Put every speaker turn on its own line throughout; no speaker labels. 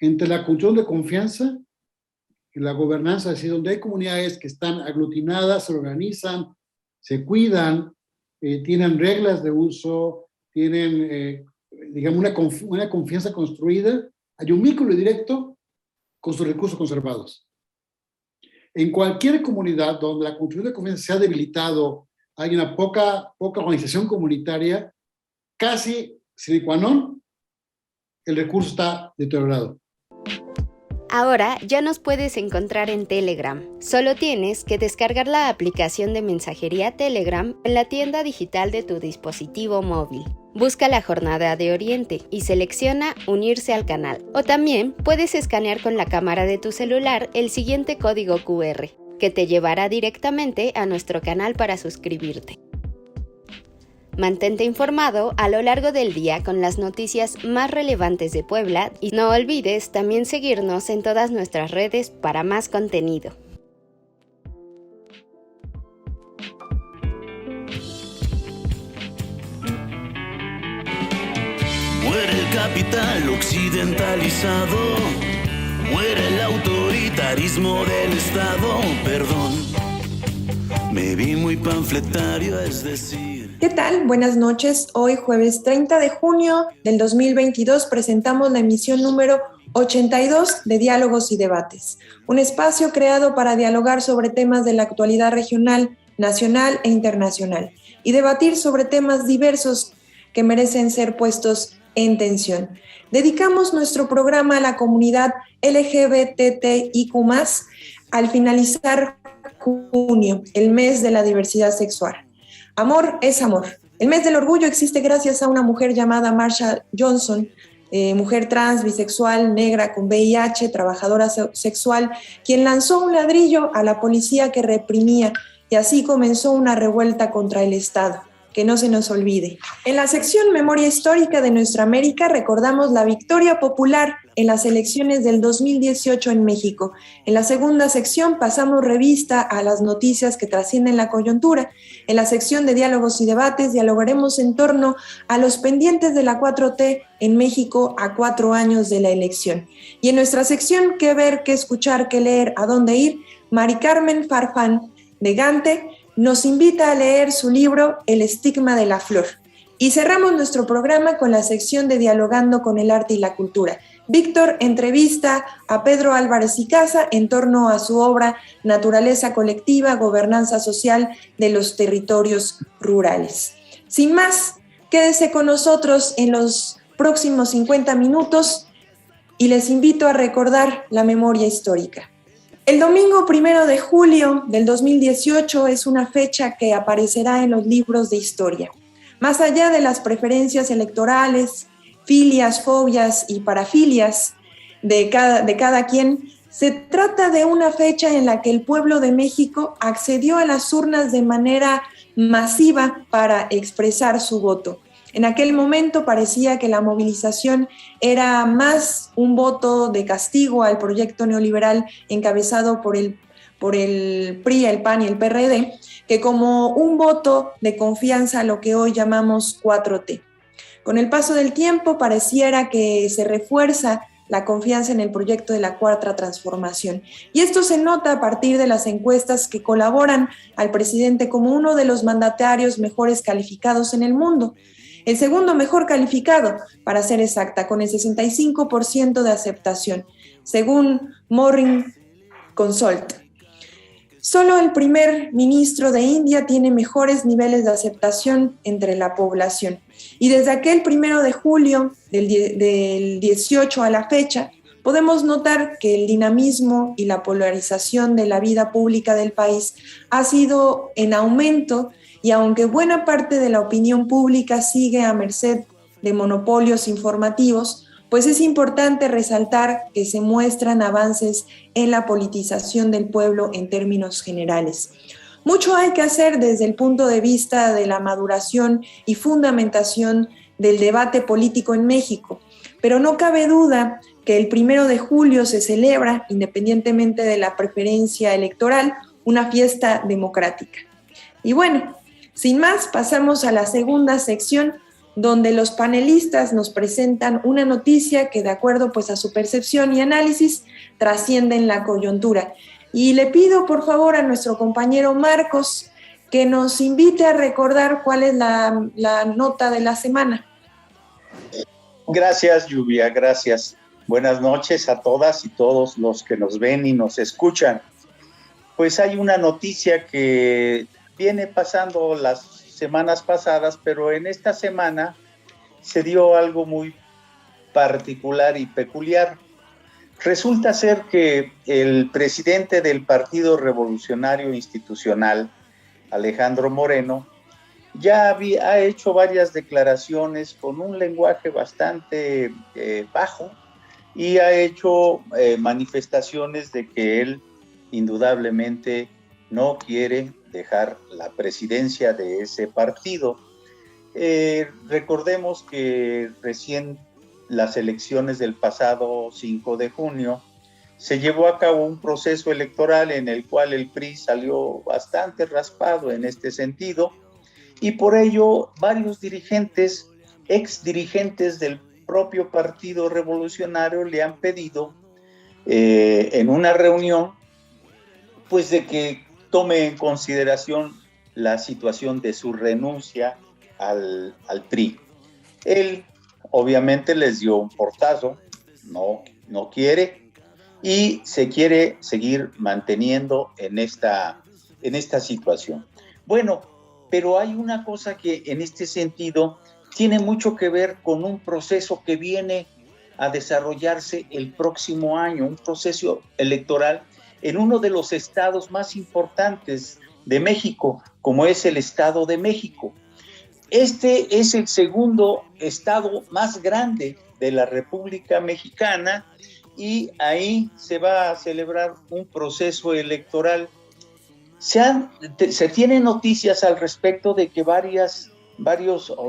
entre la cultura de confianza y la gobernanza, es decir, donde hay comunidades que están aglutinadas, se organizan, se cuidan, tienen reglas de uso, tienen, digamos, una confianza construida, hay un vínculo directo con sus recursos conservados. En cualquier comunidad donde la cultura de confianza se ha debilitado, hay una poca organización comunitaria, casi sine qua non, el recurso está deteriorado.
Ahora ya nos puedes encontrar en Telegram. Solo tienes que descargar la aplicación de mensajería Telegram en la tienda digital de tu dispositivo móvil. Busca la Jornada de Oriente y selecciona Unirse al canal. O también puedes escanear con la cámara de tu celular el siguiente código QR, que te llevará directamente a nuestro canal para suscribirte. Mantente informado a lo largo del día con las noticias más relevantes de Puebla y no olvides también seguirnos en todas nuestras redes para más contenido.
Muere el capital occidentalizado, muere el autoritarismo del Estado, perdón, me vi muy panfletario, es decir...
¿Qué tal? Buenas noches. Hoy, jueves 30 de junio del 2022, presentamos la emisión número 82 de Diálogos y Debates, un espacio creado para dialogar sobre temas de la actualidad regional, nacional e internacional y debatir sobre temas diversos que merecen ser puestos en tensión. Dedicamos nuestro programa a la comunidad LGBTIQ+, al finalizar junio, el mes de la diversidad sexual. Amor es amor. El mes del orgullo existe gracias a una mujer llamada Marsha Johnson, mujer trans, bisexual, negra, con VIH, trabajadora sexual, quien lanzó un ladrillo a la policía que reprimía y así comenzó una revuelta contra el Estado. Que no se nos olvide. En la sección Memoria Histórica de Nuestra América recordamos la victoria popular en las elecciones del 2018 en México. En la segunda sección pasamos revista a las noticias que trascienden la coyuntura. En la sección de Diálogos y Debates dialogaremos en torno a los pendientes de la 4T en México a 4 años de la elección. Y en nuestra sección ¿Qué ver, qué escuchar, qué leer, a dónde ir?, Mari Carmen Farfán de Gante nos invita a leer su libro El estigma de la flor. Y cerramos nuestro programa con la sección de Dialogando con el arte y la cultura. Víctor entrevista a Pedro Álvarez y Casa en torno a su obra Naturaleza colectiva, gobernanza social de los territorios rurales. Sin más, quédese con nosotros en los próximos 50 minutos y les invito a recordar la memoria histórica. El domingo 1 de julio del 2018 es una fecha que aparecerá en los libros de historia. Más allá de las preferencias electorales, filias, fobias y parafilias de cada quien, se trata de una fecha en la que el pueblo de México accedió a las urnas de manera masiva para expresar su voto. En aquel momento parecía que la movilización era más un voto de castigo al proyecto neoliberal encabezado por el PRI, el PAN y el PRD, que como un voto de confianza a lo que hoy llamamos 4T. Con el paso del tiempo pareciera que se refuerza la confianza en el proyecto de la Cuarta Transformación. Y esto se nota a partir de las encuestas que colaboran al presidente como uno de los mandatarios mejores calificados en el mundo. El segundo mejor calificado, para ser exacta, con el 65% de aceptación, según Morning Consult. Solo el primer ministro de India tiene mejores niveles de aceptación entre la población. Y desde aquel 1 de julio del 18 a la fecha, podemos notar que el dinamismo y la polarización de la vida pública del país ha sido en aumento. Y aunque buena parte de la opinión pública sigue a merced de monopolios informativos, pues es importante resaltar que se muestran avances en la politización del pueblo en términos generales. Mucho hay que hacer desde el punto de vista de la maduración y fundamentación del debate político en México, pero no cabe duda que el 1 de julio se celebra, independientemente de la preferencia electoral, una fiesta democrática. Y bueno, sin más, pasamos a la segunda sección donde los panelistas nos presentan una noticia que de acuerdo pues a su percepción y análisis trasciende en la coyuntura. Y le pido por favor a nuestro compañero Marcos que nos invite a recordar cuál es la nota de la semana.
Gracias, Lluvia, gracias. Buenas noches a todas y todos los que nos ven y nos escuchan. Pues hay una noticia que viene pasando las semanas pasadas, pero en esta semana se dio algo muy particular y peculiar. Resulta ser que el presidente del Partido Revolucionario Institucional, Alejandro Moreno, ya ha hecho varias declaraciones con un lenguaje bastante bajo y ha hecho manifestaciones de que él indudablemente no quiere dejar la presidencia de ese partido. Recordemos que recién las elecciones del pasado 5 de junio se llevó a cabo un proceso electoral en el cual el PRI salió bastante raspado en este sentido, y por ello varios dirigentes, exdirigentes del propio Partido Revolucionario le han pedido en una reunión pues de que tome en consideración la situación de su renuncia al PRI. Él obviamente les dio un portazo, no quiere, y se quiere seguir manteniendo en esta situación. Bueno, pero hay una cosa que en este sentido tiene mucho que ver con un proceso que viene a desarrollarse el próximo año, un proceso electoral en uno de los estados más importantes de México, como es el Estado de México. Este es el segundo estado más grande de la República Mexicana y ahí se va a celebrar un proceso electoral. Se tienen noticias al respecto de que varios,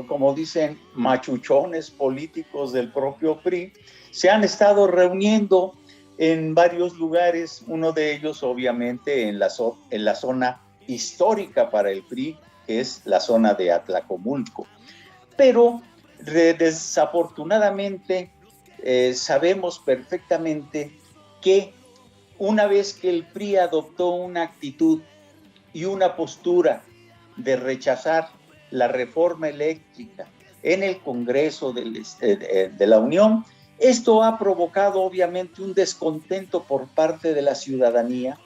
como dicen, machuchones políticos del propio PRI se han estado reuniendo en varios lugares, uno de ellos obviamente en la zona histórica para el PRI, que es la zona de Atlacomulco. Pero desafortunadamente sabemos perfectamente que una vez que el PRI adoptó una actitud y una postura de rechazar la reforma eléctrica en el Congreso de la Unión, esto ha provocado obviamente un descontento por parte de la ciudadanía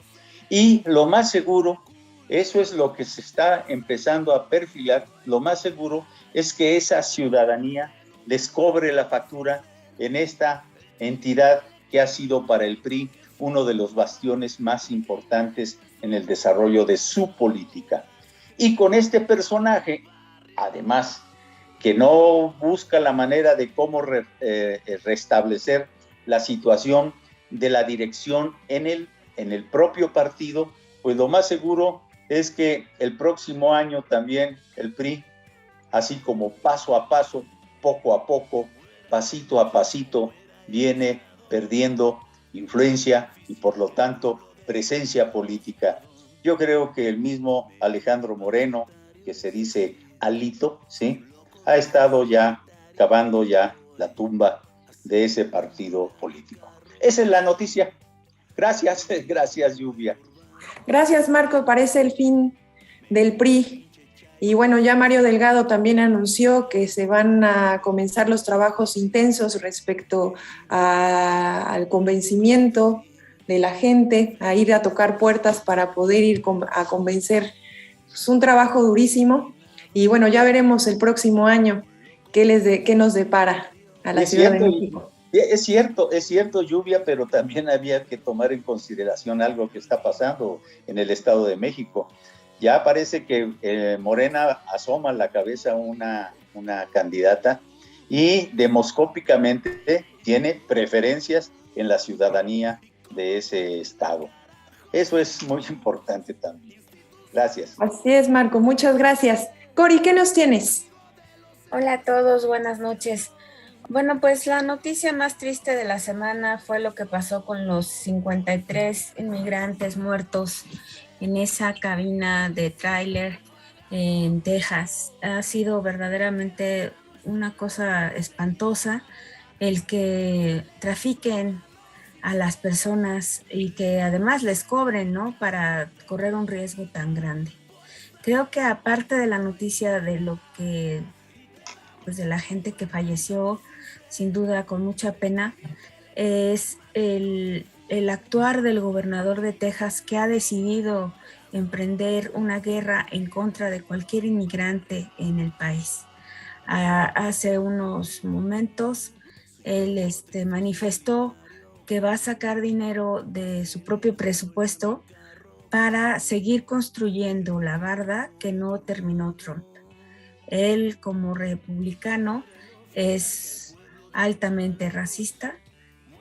y lo más seguro, eso es lo que se está empezando a perfilar, lo más seguro es que esa ciudadanía les cobre la factura en esta entidad que ha sido para el PRI uno de los bastiones más importantes en el desarrollo de su política. Y con este personaje, además, que no busca la manera de cómo restablecer la situación de la dirección en el propio partido, pues lo más seguro es que el próximo año también el PRI, así como paso a paso, poco a poco, pasito a pasito, viene perdiendo influencia y por lo tanto presencia política. Yo creo que el mismo Alejandro Moreno, que se dice Alito, ¿sí?, ha estado ya cavando ya la tumba de ese partido político. Esa es la noticia. Gracias, gracias, Lluvia.
Gracias, Marco. Parece el fin del PRI. Y bueno, ya Mario Delgado también anunció que se van a comenzar los trabajos intensos respecto al convencimiento de la gente, a ir a tocar puertas para poder ir a convencer. Es un trabajo durísimo y bueno, ya veremos el próximo año qué nos depara a la Ciudad de México.
Es cierto, Lluvia, pero también había que tomar en consideración algo que está pasando en el Estado de México. Ya parece que Morena asoma la cabeza una candidata y demoscópicamente tiene preferencias en la ciudadanía de ese estado. Eso es muy importante también. Gracias.
Así es, Marco. Muchas gracias. Cori, ¿qué nos tienes?
Hola a todos, buenas noches. Bueno, pues la noticia más triste de la semana fue lo que pasó con los 53 inmigrantes muertos en esa cabina de tráiler en Texas. Ha sido verdaderamente una cosa espantosa el que trafiquen a las personas y que además les cobren, ¿no? Para correr un riesgo tan grande. Creo que aparte de la noticia de lo que, pues de la gente que falleció, sin duda con mucha pena, es el actuar del gobernador de Texas, que ha decidido emprender una guerra en contra de cualquier inmigrante en el país. Hace unos momentos él manifestó que va a sacar dinero de su propio presupuesto para seguir construyendo la barda que no terminó Trump. Él, como republicano, es altamente racista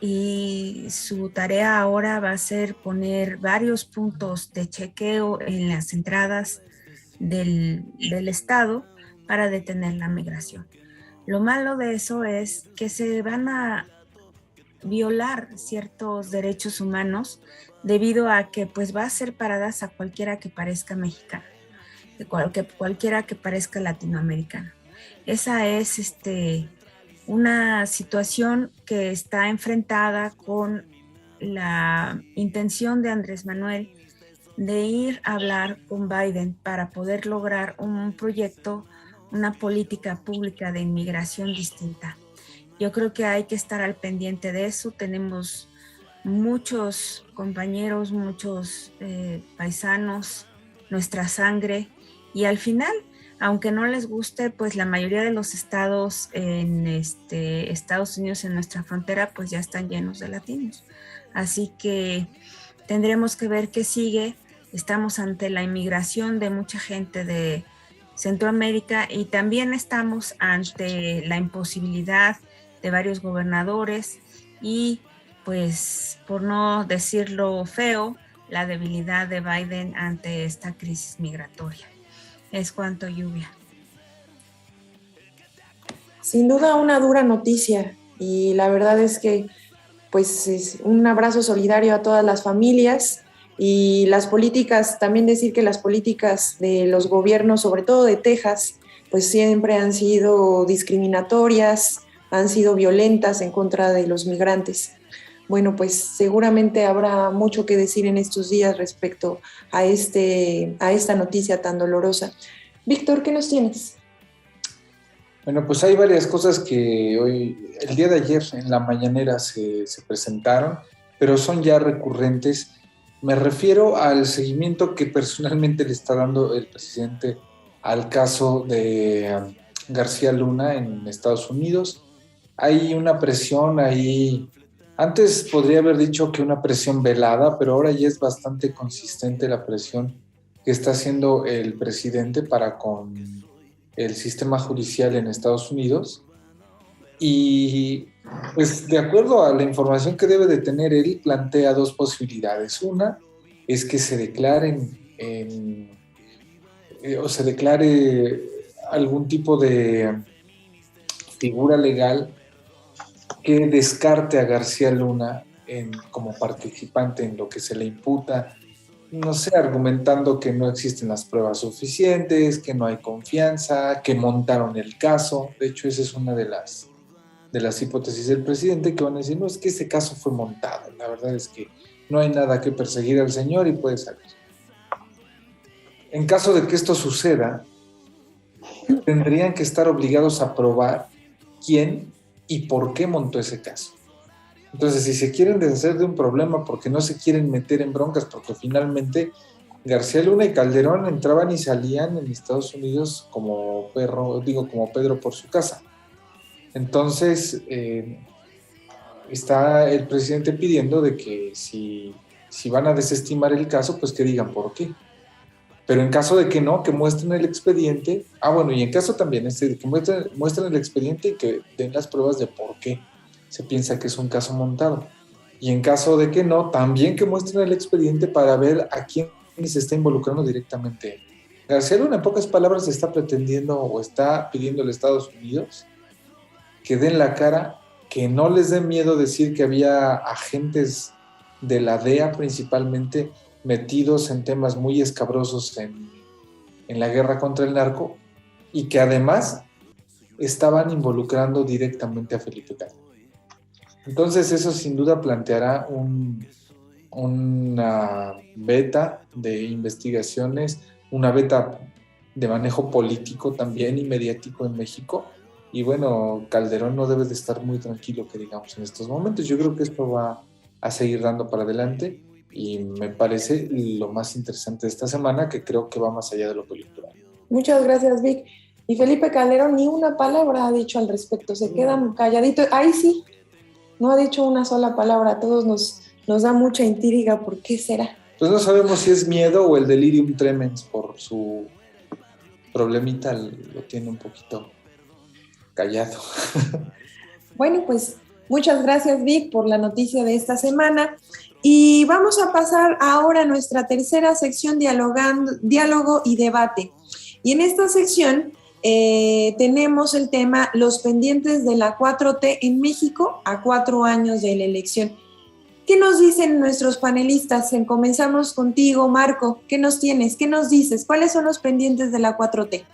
y su tarea ahora va a ser poner varios puntos de chequeo en las entradas del estado para detener la migración. Lo malo de eso es que se van a violar ciertos derechos humanos debido a que pues va a hacer paradas a cualquiera que parezca mexicano, cualquiera que parezca latinoamericano. Esa es una situación que está enfrentada con la intención de Andrés Manuel de ir a hablar con Biden para poder lograr un proyecto, una política pública de inmigración distinta. Yo creo que hay que estar al pendiente de eso. Tenemos muchos compañeros, muchos paisanos, nuestra sangre, y al final, aunque no les guste, pues la mayoría de los estados en Estados Unidos, en nuestra frontera, pues ya están llenos de latinos. Así que tendremos que ver qué sigue. Estamos ante la inmigración de mucha gente de Centroamérica y también estamos ante la imposibilidad de varios gobernadores y, pues, por no decirlo feo, la debilidad de Biden ante esta crisis migratoria. Es cuanto, Lluvia.
Sin duda una dura noticia, y la verdad es que pues es un abrazo solidario a todas las familias y las políticas. También decir que las políticas de los gobiernos, sobre todo de Texas, pues siempre han sido discriminatorias, han sido violentas en contra de los migrantes. Bueno, pues seguramente habrá mucho que decir en estos días respecto a esta noticia tan dolorosa. Víctor, ¿qué nos tienes?
Bueno, pues hay varias cosas que el día de ayer en la mañanera se presentaron, pero son ya recurrentes. Me refiero al seguimiento que personalmente le está dando el presidente al caso de García Luna en Estados Unidos. Hay una presión ahí. Antes podría haber dicho que una presión velada, pero ahora ya es bastante consistente la presión que está haciendo el presidente para con el sistema judicial en Estados Unidos. Y pues de acuerdo a la información que debe de tener él, plantea dos posibilidades. Una es que se declaren o se declare algún tipo de figura legal que descarte a García Luna como participante en lo que se le imputa, no sé, argumentando que no existen las pruebas suficientes, que no hay confianza, que montaron el caso. De hecho, esa es una de las hipótesis del presidente, que van a decir, no, es que ese caso fue montado, la verdad es que no hay nada que perseguir al señor y puede salir. En caso de que esto suceda, tendrían que estar obligados a probar quién y por qué montó ese caso. Entonces, si se quieren deshacer de un problema porque no se quieren meter en broncas, porque finalmente García Luna y Calderón entraban y salían en Estados Unidos como Pedro por su casa. Entonces, está el presidente pidiendo de que si van a desestimar el caso, pues que digan por qué. Pero en caso de que no, que muestren el expediente. Y en caso también de que muestren el expediente y que den las pruebas de por qué se piensa que es un caso montado. Y en caso de que no, también que muestren el expediente para ver a quién se está involucrando directamente. García Luna, en pocas palabras, está pretendiendo o está pidiendo a los Estados Unidos que den la cara, que no les dé miedo decir que había agentes de la DEA principalmente metidos en temas muy escabrosos en la guerra contra el narco, y que además estaban involucrando directamente a Felipe Calderón. Entonces eso sin duda planteará una beta de investigaciones, una beta de manejo político también y mediático en México. Y bueno, Calderón no debe de estar muy tranquilo, que digamos, en estos momentos. Yo creo que esto va a seguir dando para adelante y me parece lo más interesante de esta semana, que creo que va más allá de lo electoral.
Muchas gracias, Vic. Y Felipe Calderón ni una palabra ha dicho al respecto, se quedan calladitos. Ahí sí, no ha dicho una sola palabra, a todos nos da mucha intriga, ¿por qué será?
Pues no sabemos si es miedo o el delirium tremens por su problemita, lo tiene un poquito callado.
Bueno, pues muchas gracias, Vic, por la noticia de esta semana. Y vamos a pasar ahora a nuestra tercera sección, diálogo y debate. Y en esta sección tenemos el tema Los pendientes de la 4T en México a 4 años de la elección. ¿Qué nos dicen nuestros panelistas? Comenzamos contigo, Marco. ¿Qué nos tienes? ¿Qué nos dices? ¿Cuáles son los pendientes de la 4T?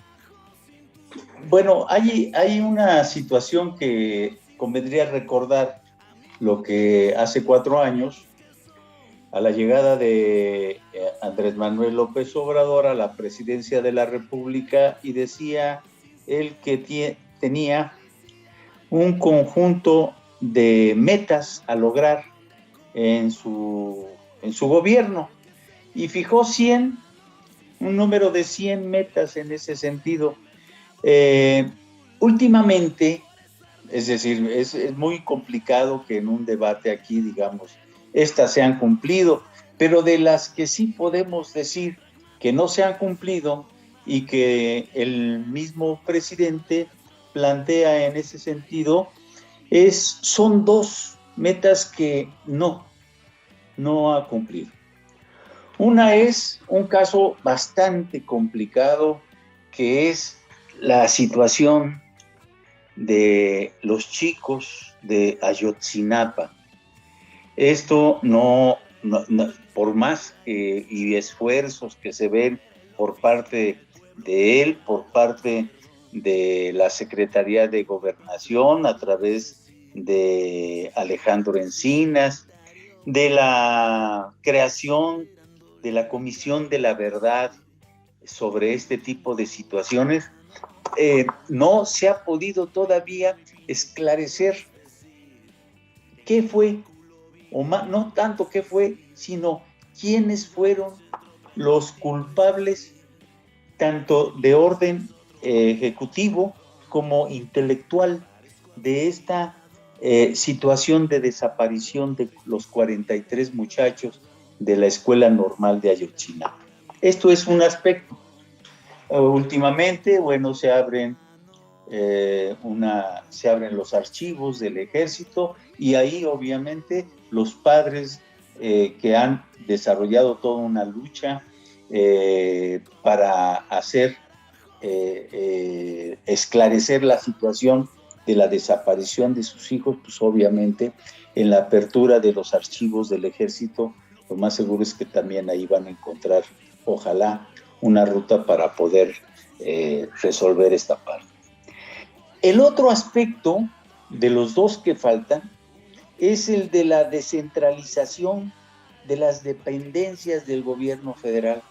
Bueno, hay una situación que convendría recordar lo que hace 4 años, a la llegada de Andrés Manuel López Obrador a la presidencia de la República, y decía él que tenía un conjunto de metas a lograr en su gobierno, y fijó 100, un número de 100 metas en ese sentido. Últimamente, es decir, es muy complicado que en un debate aquí, digamos, estas se han cumplido, pero de las que sí podemos decir que no se han cumplido y que el mismo presidente plantea en ese sentido, son 2 metas que no ha cumplido. Una es un caso bastante complicado, que es la situación de los chicos de Ayotzinapa. Esto no, por más y esfuerzos que se ven por parte de él, por parte de la Secretaría de Gobernación, a través de Alejandro Encinas, de la creación de la Comisión de la Verdad sobre este tipo de situaciones, no se ha podido todavía esclarecer qué fue, o más, no tanto qué fue, sino quiénes fueron los culpables, tanto de orden ejecutivo como intelectual, de esta situación de desaparición de los 43 muchachos de la Escuela Normal de Ayotzinapa. Esto es un aspecto. Últimamente, bueno, se abren los archivos del Ejército, y ahí obviamente los padres que han desarrollado toda una lucha para hacer esclarecer la situación de la desaparición de sus hijos, pues obviamente en la apertura de los archivos del Ejército, lo más seguro es que también ahí van a encontrar, ojalá, una ruta para poder resolver esta parte. El otro aspecto de los 2 que faltan es el de la descentralización de las dependencias del gobierno federal.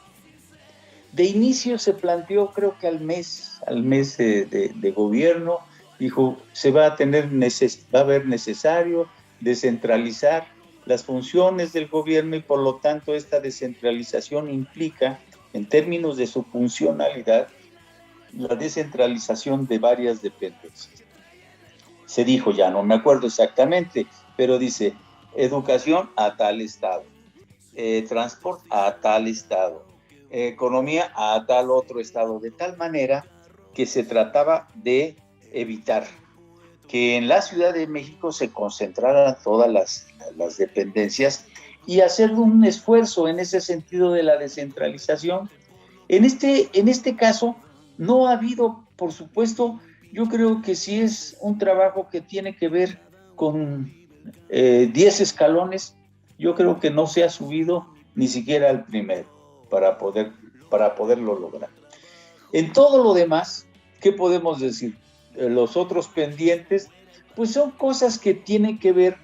De inicio se planteó, creo que al mes de gobierno, dijo, va a ver necesario descentralizar las funciones del gobierno, y por lo tanto esta descentralización implica, en términos de su funcionalidad, la descentralización de varias dependencias. Se dijo, ya no me acuerdo exactamente, pero dice, educación a tal estado, transporte a tal estado, economía a tal otro estado, de tal manera que se trataba de evitar que en la Ciudad de México se concentraran todas las dependencias, y hacer un esfuerzo en ese sentido de la descentralización. En este caso no ha habido, por supuesto, yo creo que sí es un trabajo que tiene que ver con 10 escalones, yo creo que no se ha subido ni siquiera al primero para poderlo lograr. En todo lo demás, ¿qué podemos decir? los otros pendientes, pues son cosas que tienen que ver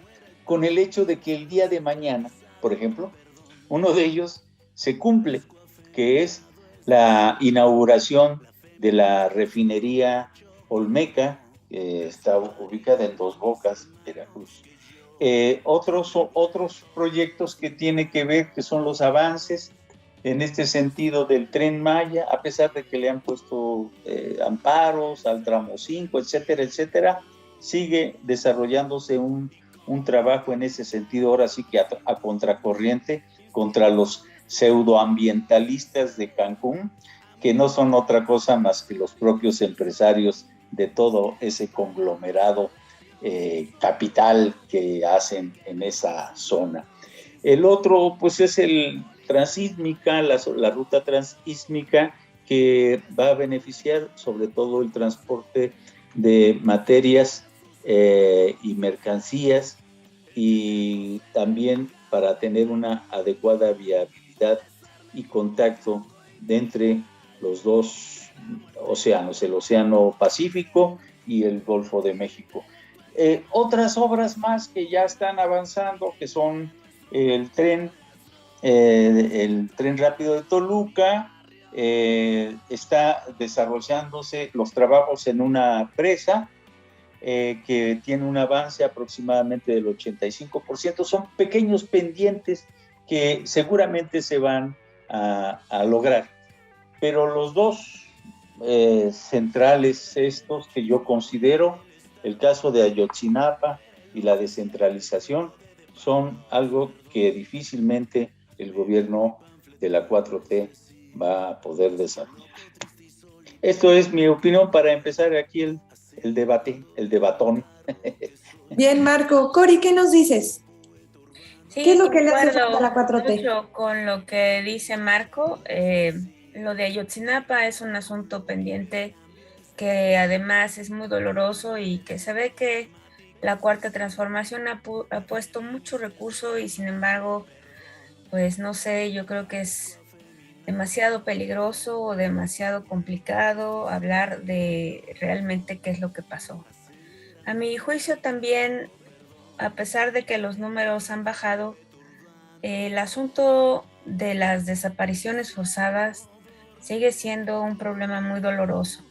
con el hecho de que el día de mañana, por ejemplo, uno de ellos se cumple, que es la inauguración de la refinería Olmeca, que está ubicada en Dos Bocas, Veracruz. Otros proyectos que tienen que ver, que son los avances en este sentido del Tren Maya, a pesar de que le han puesto amparos al tramo 5, etcétera, etcétera, sigue desarrollándose un trabajo en ese sentido, ahora sí que a contracorriente, contra los pseudoambientalistas de Cancún, que no son otra cosa más que los propios empresarios de todo ese conglomerado capital que hacen en esa zona. El otro, pues, es el transísmica, la ruta transísmica, que va a beneficiar sobre todo el transporte de materias y mercancías, y también para tener una adecuada viabilidad y contacto entre los dos océanos, el Océano Pacífico y el Golfo de México. Otras obras más que ya están avanzando, que son el tren rápido de Toluca, está desarrollándose los trabajos en una presa que tiene un avance aproximadamente del 85%. Son pequeños pendientes que seguramente se van a lograr, pero los dos centrales estos que yo considero, el caso de Ayotzinapa y la descentralización, son algo que difícilmente el gobierno de la 4T va a poder desarrollar. Esto es mi opinión para empezar aquí el debate, el debatón.
Bien, Marco. Cori, ¿qué nos dices?
Sí,
¿Qué es lo que le hace falta a la 4T?
Mucho con lo que dice Marco. Lo de Ayotzinapa es un asunto pendiente que además es muy doloroso y que se ve que la Cuarta Transformación ha puesto mucho recurso y sin embargo, pues no sé, yo creo que es demasiado peligroso o demasiado complicado hablar de realmente qué es lo que pasó. A mi juicio también, a pesar de que los números han bajado, el asunto de las desapariciones forzadas sigue siendo un problema muy doloroso,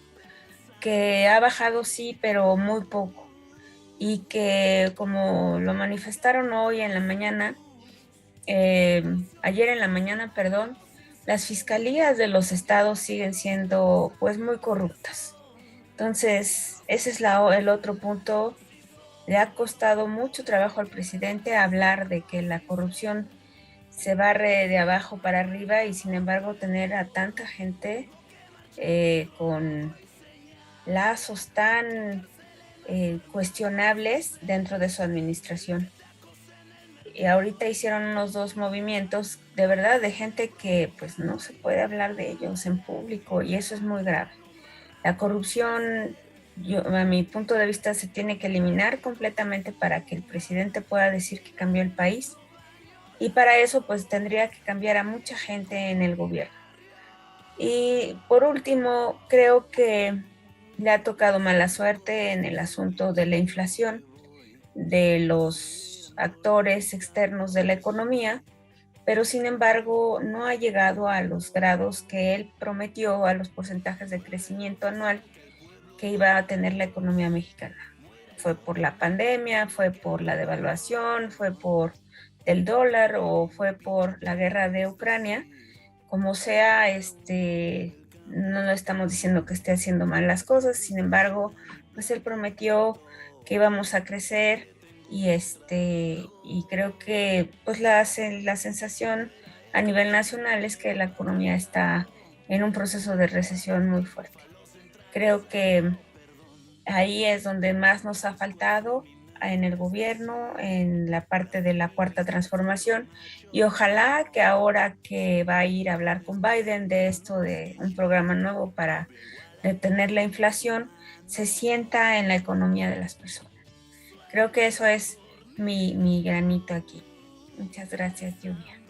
que ha bajado sí, pero muy poco, y que como lo manifestaron hoy en la mañana, ayer en la mañana, perdón, las fiscalías de los estados siguen siendo pues muy corruptas. Entonces, ese es el otro punto. Le ha costado mucho trabajo al presidente hablar de que la corrupción se barre de abajo para arriba y sin embargo tener a tanta gente con lazos tan cuestionables dentro de su administración. Y ahorita hicieron unos dos movimientos de verdad de gente que pues no se puede hablar de ellos en público y eso es muy grave. La corrupción, a mi punto de vista, se tiene que eliminar completamente para que el presidente pueda decir que cambió el país, y para eso pues tendría que cambiar a mucha gente en el gobierno. Y por último, creo que le ha tocado mala suerte en el asunto de la inflación, de los actores externos de la economía, pero sin embargo no ha llegado a los grados que él prometió, a los porcentajes de crecimiento anual que iba a tener la economía mexicana. Fue por la pandemia, fue por la devaluación, fue por el dólar o fue por la guerra de Ucrania. Como sea, no estamos diciendo que esté haciendo mal las cosas, sin embargo, pues él prometió que íbamos a crecer y creo que pues la sensación a nivel nacional es que la economía está en un proceso de recesión muy fuerte. Creo que ahí es donde más nos ha faltado en el gobierno, en la parte de la Cuarta Transformación, y ojalá que ahora que va a ir a hablar con Biden de esto, de un programa nuevo para detener la inflación, se sienta en la economía de las personas. Creo que eso es mi granito aquí. Muchas gracias, Lluvia.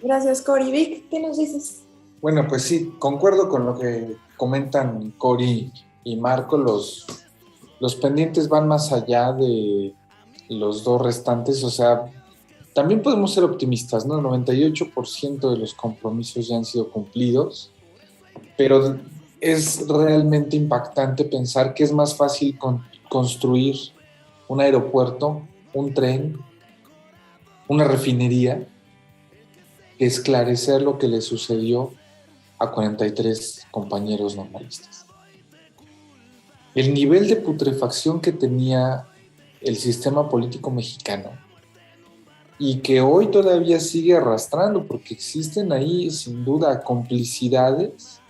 Gracias, Cori. Vic, ¿qué nos dices?
Bueno, pues sí, concuerdo con lo que comentan Cori y Marco, los pendientes van más allá de los dos restantes. O sea, también podemos ser optimistas, ¿no? El 98% de los compromisos ya han sido cumplidos, pero es realmente impactante pensar que es más fácil construir un aeropuerto, un tren, una refinería, que esclarecer lo que le sucedió a 43 compañeros normalistas. El nivel de putrefacción que tenía el sistema político mexicano y que hoy todavía sigue arrastrando, porque existen ahí sin duda complicidades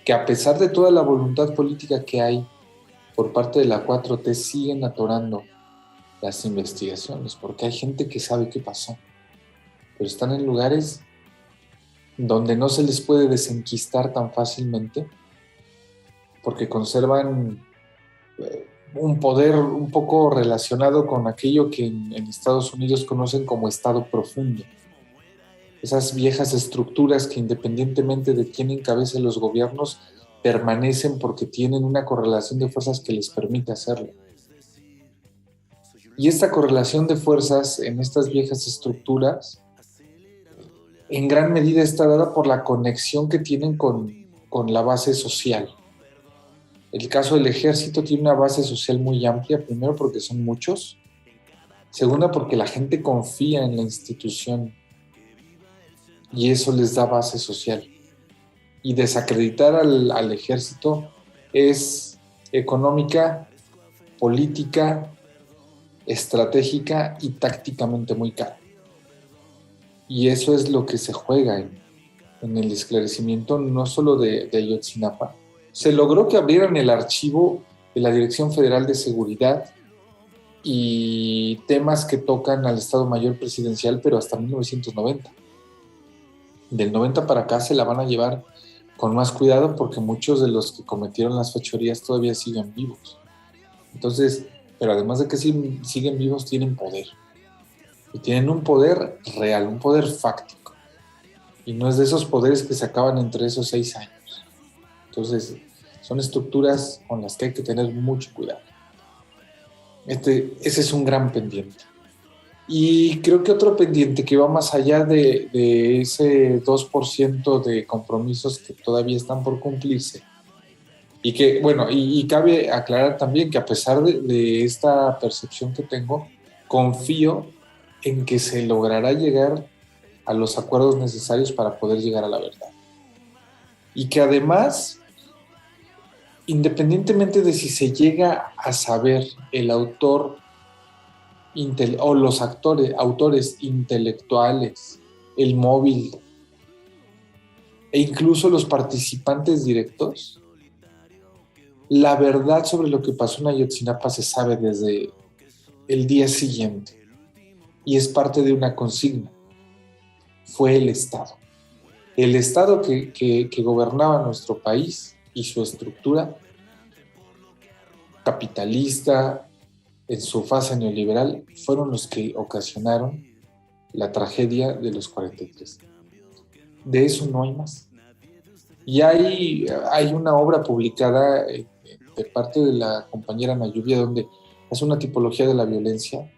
que, a pesar de toda la voluntad política que hay por parte de la 4T, siguen atorando las investigaciones, porque hay gente que sabe qué pasó, pero están en lugares donde no se les puede desenquistar tan fácilmente, porque conservan un poder un poco relacionado con aquello que en Estados Unidos conocen como Estado profundo. Esas viejas estructuras que, independientemente de quién encabece los gobiernos, permanecen porque tienen una correlación de fuerzas que les permite hacerlo. Y esta correlación de fuerzas en estas viejas estructuras en gran medida está dada por la conexión que tienen con la base social. El caso del ejército tiene una base social muy amplia, primero porque son muchos, segunda porque la gente confía en la institución y eso les da base social. Y desacreditar al ejército es económica, política, estratégica y tácticamente muy caro. Y eso es lo que se juega en el esclarecimiento no solo de Ayotzinapa. Se logró que abrieran el archivo de la Dirección Federal de Seguridad y temas que tocan al Estado Mayor Presidencial, pero hasta 1990. Del 90 para acá se la van a llevar con más cuidado porque muchos de los que cometieron las fechorías todavía siguen vivos. Entonces, pero además de que siguen vivos, tienen poder. Y tienen un poder real, un poder fáctico. Y no es de esos poderes que se acaban entre esos 6 años. Entonces, son estructuras con las que hay que tener mucho cuidado. Ese es un gran pendiente. Y creo que otro pendiente que va más allá de ese 2% de compromisos que todavía están por cumplirse. Y que, bueno, y cabe aclarar también que, a pesar de esta percepción que tengo, confío en que se logrará llegar a los acuerdos necesarios para poder llegar a la verdad. Y que además, independientemente de si se llega a saber el autor o los autores intelectuales, el móvil e incluso los participantes directos, la verdad sobre lo que pasó en Ayotzinapa se sabe desde el día siguiente y es parte de una consigna. Fue el Estado. El Estado que gobernaba nuestro país y su estructura capitalista en su fase neoliberal fueron los que ocasionaron la tragedia de los 43. De eso no hay más. Y hay una obra publicada de parte de la compañera Ana Lluvia donde hace una tipología de la violencia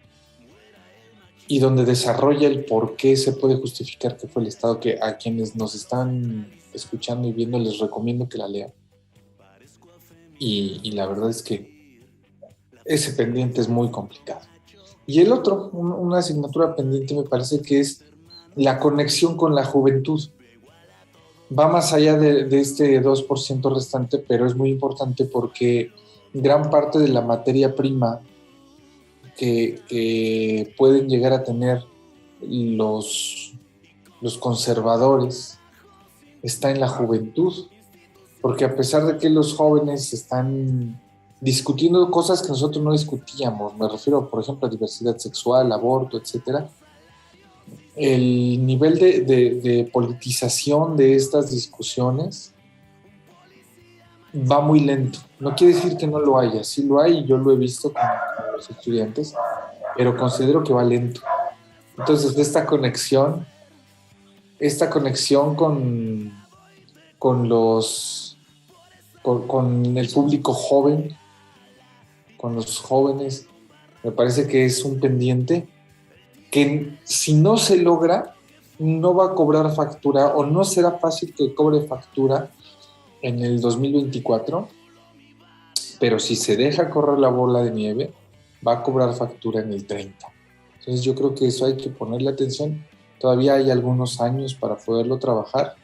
y donde desarrolla el por qué se puede justificar que fue el Estado, que a quienes nos están escuchando y viendo les recomiendo que la lean. Y la verdad es que ese pendiente es muy complicado. Y el otro, una asignatura pendiente, me parece que es la conexión con la juventud. Va más allá de este 2% restante, pero es muy importante porque gran parte de la materia prima que pueden llegar a tener los conservadores está en la juventud, porque a pesar de que los jóvenes están discutiendo cosas que nosotros no discutíamos, me refiero, por ejemplo, a diversidad sexual, aborto, etcétera, el nivel de politización de estas discusiones va muy lento. No quiere decir que no lo haya, sí lo hay, yo lo he visto con los estudiantes, pero considero que va lento. Entonces, esta conexión con los con el público joven, con los jóvenes. Me parece que es un pendiente que si no se logra, no va a cobrar factura o no será fácil que cobre factura en el 2024, pero si se deja correr la bola de nieve, va a cobrar factura en el 30. Entonces yo creo que eso hay que ponerle atención. Todavía hay algunos años para poderlo trabajar,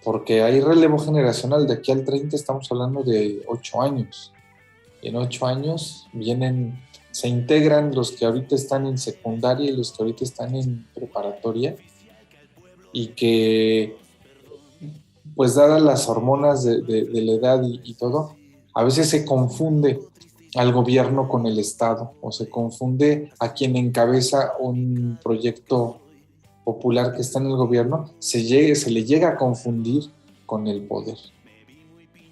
porque hay relevo generacional. De aquí al 30 estamos hablando de 8 años. Y en 8 años se integran los que ahorita están en secundaria y los que ahorita están en preparatoria, y que, pues dadas las hormonas de la edad y todo, a veces se confunde al gobierno con el Estado, o se confunde a quien encabeza un proyecto popular que está en el gobierno, se le llega a confundir con el poder.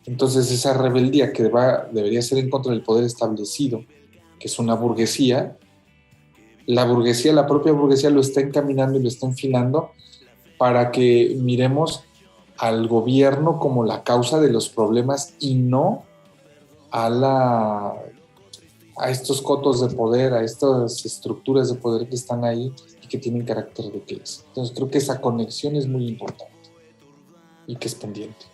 Entonces esa rebeldía que debería ser en contra del poder establecido, que es una burguesía, la propia burguesía lo está encaminando y lo está enfilando para que miremos al gobierno como la causa de los problemas y no a estos cotos de poder, a estas estructuras de poder que están ahí y que tienen carácter de clase. Entonces creo que esa conexión es muy importante y que es pendiente.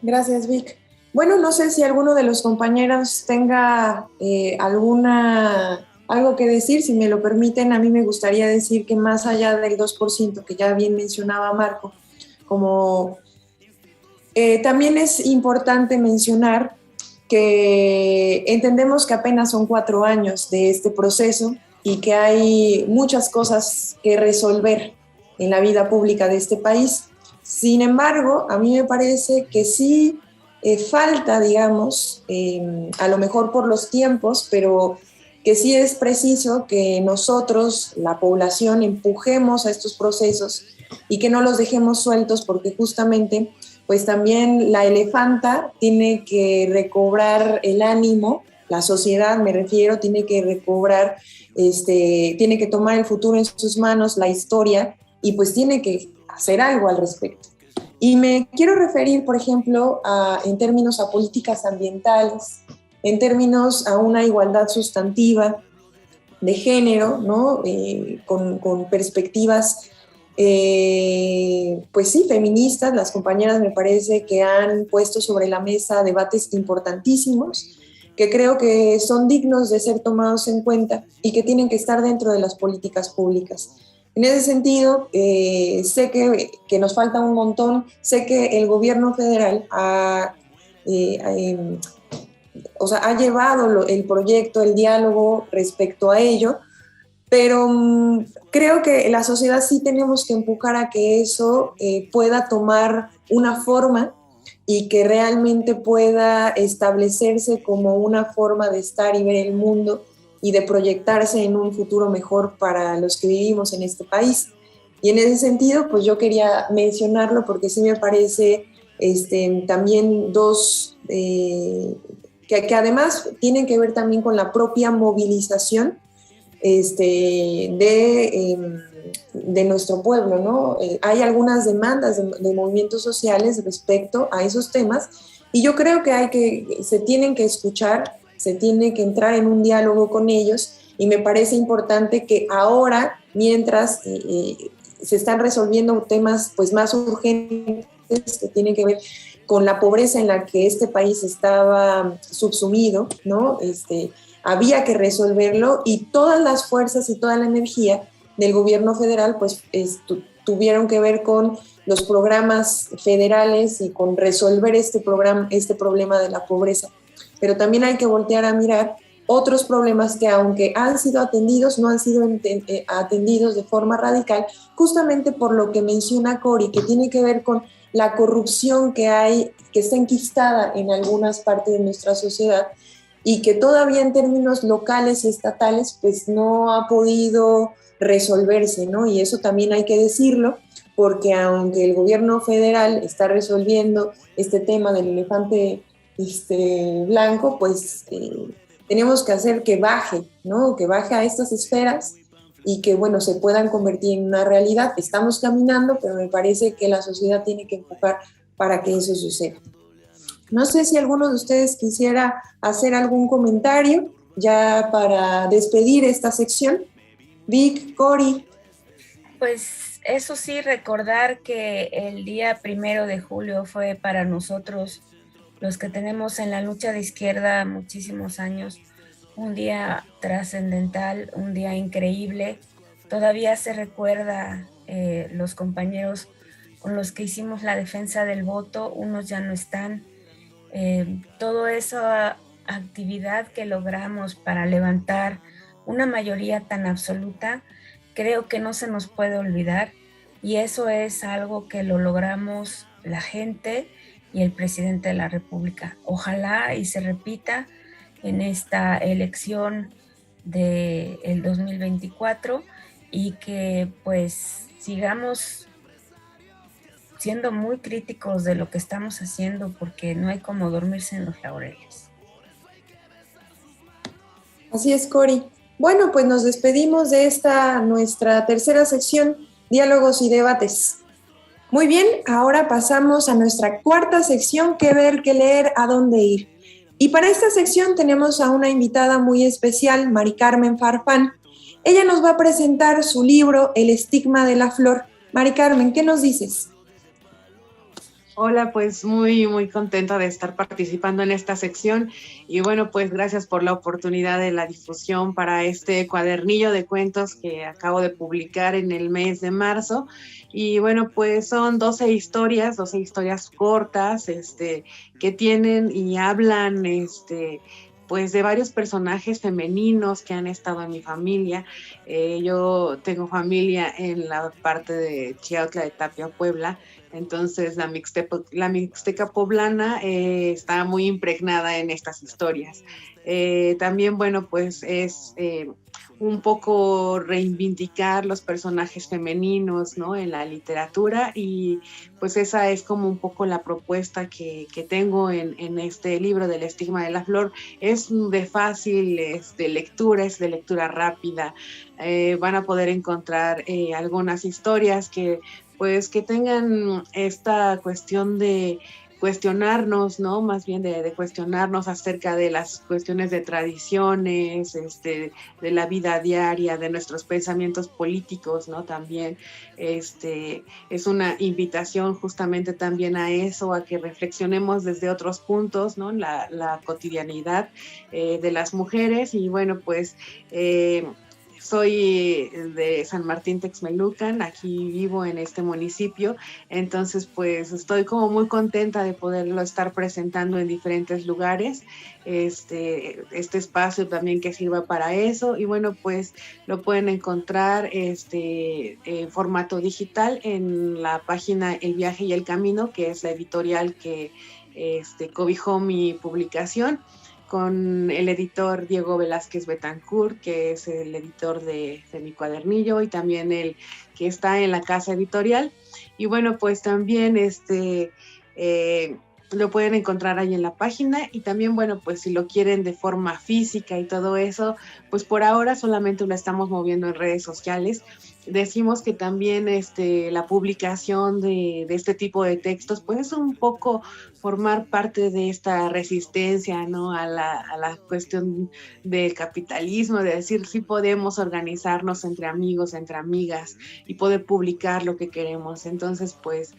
Gracias, Vic. Bueno, no sé si alguno de los compañeros tenga algo que decir. Si me lo permiten, a mí me gustaría decir que más allá del 2% que ya bien mencionaba Marco, también es importante mencionar que entendemos que apenas son 4 años de este proceso y que hay muchas cosas que resolver en la vida pública de este país. Sin embargo, a mí me parece que sí falta, digamos, a lo mejor por los tiempos, pero que sí es preciso que nosotros, la población, empujemos a estos procesos y que no los dejemos sueltos, porque justamente pues también la elefanta tiene que recobrar el ánimo, la sociedad me refiero, tiene que recobrar, tiene que tomar el futuro en sus manos, la historia, y pues tiene que hacer algo al respecto. Y me quiero referir, por ejemplo, en términos a políticas ambientales, en términos a una igualdad sustantiva de género, ¿no? Con perspectivas pues sí, feministas. Las compañeras me parece que han puesto sobre la mesa debates importantísimos que creo que son dignos de ser tomados en cuenta y que tienen que estar dentro de las políticas públicas. En ese sentido, sé que nos falta un montón. Sé que el gobierno federal ha llevado el proyecto, el diálogo respecto a ello, pero creo que la sociedad sí tenemos que empujar a que eso pueda tomar una forma y que realmente pueda establecerse como una forma de estar y ver el mundo y de proyectarse en un futuro mejor para los que vivimos en este país. Y en ese sentido, pues yo quería mencionarlo porque sí me parece también dos que además tienen que ver también con la propia movilización de nuestro pueblo, ¿no? Hay algunas demandas de movimientos sociales respecto a esos temas y yo creo que se tienen que escuchar, se tiene que entrar en un diálogo con ellos y me parece importante que ahora, mientras se están resolviendo temas pues más urgentes que tienen que ver con la pobreza en la que este país estaba subsumido, ¿no? Había que resolverlo y todas las fuerzas y toda la energía del gobierno federal pues tuvieron que ver con los programas federales y con resolver este problema de la pobreza. Pero también hay que voltear a mirar otros problemas que aunque han sido atendidos, no han sido atendidos de forma radical, justamente por lo que menciona Cori, que tiene que ver con la corrupción que está enquistada en algunas partes de nuestra sociedad y que todavía en términos locales y estatales pues no ha podido resolverse, ¿no? Y eso también hay que decirlo, porque aunque el gobierno federal está resolviendo este tema del elefante blanco, pues tenemos que hacer que baje, ¿no? Que baje a estas esferas y que, bueno, se puedan convertir en una realidad. Estamos caminando, pero me parece que la sociedad tiene que empujar para que eso suceda. No sé si alguno de ustedes quisiera hacer algún comentario ya para despedir esta sección. Vic, Cori.
Pues eso sí, recordar que el día 1 de julio fue para nosotros, los que tenemos en la lucha de izquierda muchísimos años, un día trascendental, un día increíble. Todavía se recuerda los compañeros con los que hicimos la defensa del voto, unos ya no están. Toda esa actividad que logramos para levantar una mayoría tan absoluta, creo que no se nos puede olvidar, y eso es algo que lo logramos la gente y el presidente de la República. Ojalá y se repita en esta elección del 2024 y que pues sigamos siendo muy críticos de lo que estamos haciendo, porque no hay como dormirse en los laureles.
Así es, Cori. Bueno, pues nos despedimos de esta nuestra tercera sección, Diálogos y Debates. Muy bien, ahora pasamos a nuestra cuarta sección, qué ver, qué leer, a dónde ir. Y para esta sección tenemos a una invitada muy especial, Mari Carmen Farfán. Ella nos va a presentar su libro, El estigma de la flor. Mari Carmen, ¿qué nos dices?
Hola, pues muy contenta de estar participando en esta sección y bueno, pues gracias por la oportunidad de la difusión para este cuadernillo de cuentos que acabo de publicar en el mes de marzo. Y bueno, pues son 12 historias cortas, que tienen y hablan, pues de varios personajes femeninos que han estado en mi familia. Yo tengo familia en la parte de Chiautla de Tapia, Puebla, entonces la Mixteca poblana está muy impregnada en estas historias. También, bueno, pues es un poco reivindicar los personajes femeninos, ¿no?, en la literatura, y pues esa es como un poco la propuesta que tengo en este libro del estigma de la flor. Es de fácil lectura, es de lectura rápida. Van a poder encontrar algunas historias que tengan esta cuestión de cuestionarnos, ¿no? Más bien de cuestionarnos acerca de las cuestiones de tradiciones, de la vida diaria, de nuestros pensamientos políticos, ¿no? También es una invitación justamente también a eso, a que reflexionemos desde otros puntos, ¿no? La cotidianidad de las mujeres. Y bueno, pues soy de San Martín Texmelucan, aquí vivo en este municipio, entonces pues estoy como muy contenta de poderlo estar presentando en diferentes lugares, este espacio también que sirva para eso. Y bueno, pues lo pueden encontrar en formato digital en la página El Viaje y el Camino, que es la editorial que cobijó mi publicación, con el editor Diego Velázquez Betancourt, que es el editor de mi cuadernillo, y también el que está en la casa editorial. Y bueno, pues también lo pueden encontrar ahí en la página. Y también, bueno, pues si lo quieren de forma física y todo eso, pues por ahora solamente lo estamos moviendo en redes sociales. Decimos que también la publicación de este tipo de textos pues es un poco formar parte de esta resistencia, ¿no?, a la cuestión del capitalismo, de decir sí podemos organizarnos entre amigos, entre amigas, y poder publicar lo que queremos. Entonces pues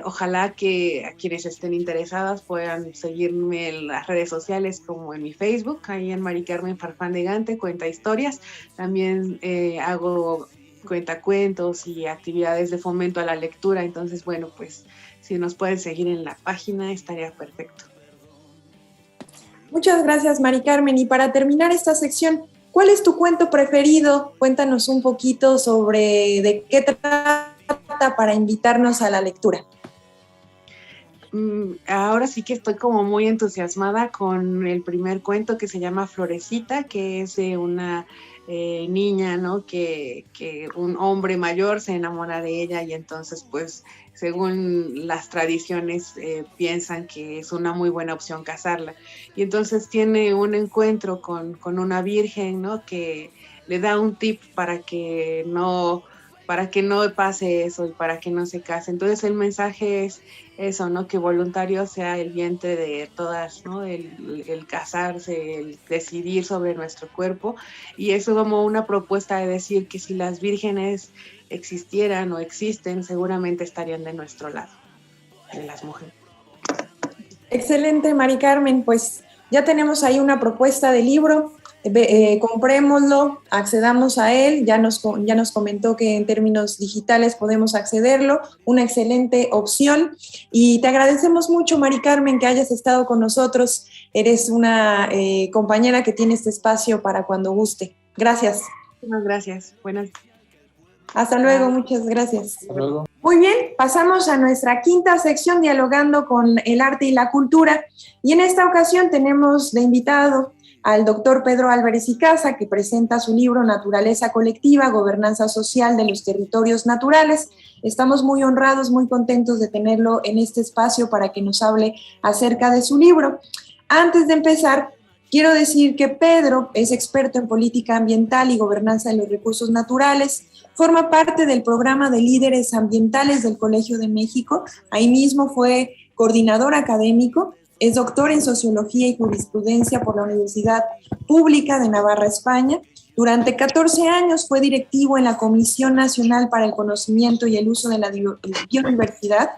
ojalá que a quienes estén interesadas puedan seguirme en las redes sociales, como en mi Facebook, ahí en Mari Carmen Farfán de Gante, cuenta historias. También hago cuentacuentos y actividades de fomento a la lectura. Entonces, bueno, pues si nos pueden seguir en la página estaría perfecto.
Muchas gracias, Mari Carmen. Y para terminar esta sección, ¿cuál es tu cuento preferido? Cuéntanos un poquito sobre de qué trata para invitarnos a la lectura.
Ahora sí que estoy como muy entusiasmada con el primer cuento, que se llama Florecita, que es de una niña, ¿no?, que un hombre mayor se enamora de ella, y entonces pues según las tradiciones piensan que es una muy buena opción casarla, y entonces tiene un encuentro con una virgen, ¿no?, que le da un tip para que no para que no pase eso y para que no se case. Entonces el mensaje es eso, ¿no? Que voluntario sea el vientre de todas, ¿no? El casarse, el decidir sobre nuestro cuerpo, y eso como una propuesta de decir que si las vírgenes existieran o existen, seguramente estarían de nuestro lado, de las mujeres.
Excelente, Mari Carmen, pues ya tenemos ahí una propuesta de libro. Comprémoslo, accedamos a él, ya nos comentó que en términos digitales podemos accederlo, una excelente opción, y te agradecemos mucho, Mari Carmen, que hayas estado con nosotros. Eres una compañera que tiene este espacio para cuando guste. Gracias.
Muchas gracias. Buenas.
Hasta luego, muchas gracias.
Hasta luego.
Muy bien, pasamos a nuestra quinta sección, dialogando con el arte y la cultura, y en esta ocasión tenemos de invitado al doctor Pedro Álvarez y Casa, que presenta su libro Naturaleza Colectiva, Gobernanza Social de los Territorios Naturales. Estamos muy honrados, muy contentos de tenerlo en este espacio para que nos hable acerca de su libro. Antes de empezar, quiero decir que Pedro es experto en política ambiental y gobernanza de los recursos naturales, forma parte del programa de líderes ambientales del Colegio de México, ahí mismo fue coordinador académico. Es doctor en Sociología y Jurisprudencia por la Universidad Pública de Navarra, España. Durante 14 años fue directivo en la Comisión Nacional para el Conocimiento y el Uso de la Biodiversidad,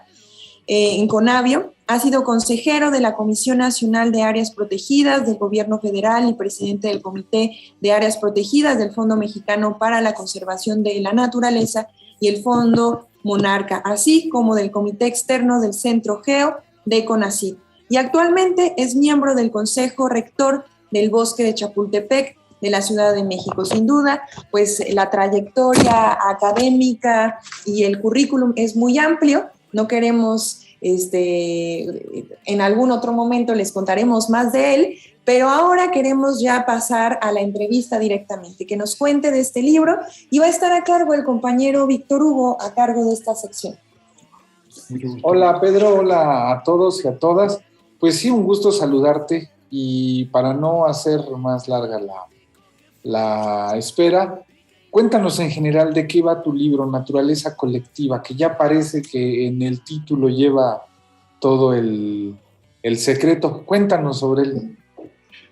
en Conavio. Ha sido consejero de la Comisión Nacional de Áreas Protegidas del Gobierno Federal y presidente del Comité de Áreas Protegidas del Fondo Mexicano para la Conservación de la Naturaleza y el Fondo Monarca, así como del Comité Externo del Centro Geo de CONACYT. Y actualmente es miembro del Consejo Rector del Bosque de Chapultepec de la Ciudad de México. Sin duda, pues la trayectoria académica y el currículum es muy amplio. No queremos, en algún otro momento les contaremos más de él, pero ahora queremos ya pasar a la entrevista directamente, que nos cuente de este libro, y va a estar a cargo el compañero Víctor Hugo, a cargo de esta sección.
Hola Pedro, hola a todos y a todas. Pues sí, un gusto saludarte, y para no hacer más larga la espera, cuéntanos en general de qué va tu libro, Naturaleza Colectiva, que ya parece que en el título lleva todo el secreto. Cuéntanos sobre él.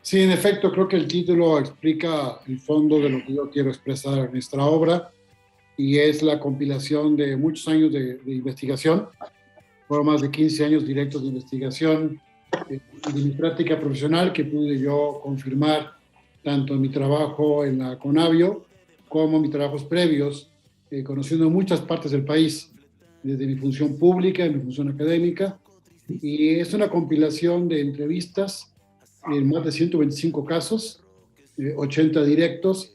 Sí, en efecto, creo que el título explica el fondo de lo que yo quiero expresar en nuestra obra, y es la compilación de muchos años de investigación. Fueron más de 15 años directos de investigación de mi práctica profesional, que pude yo confirmar tanto en mi trabajo en la Conavio como mis trabajos previos, conociendo muchas partes del país, desde mi función pública, mi función académica, y es una compilación de entrevistas en más de 125 casos, 80 directos,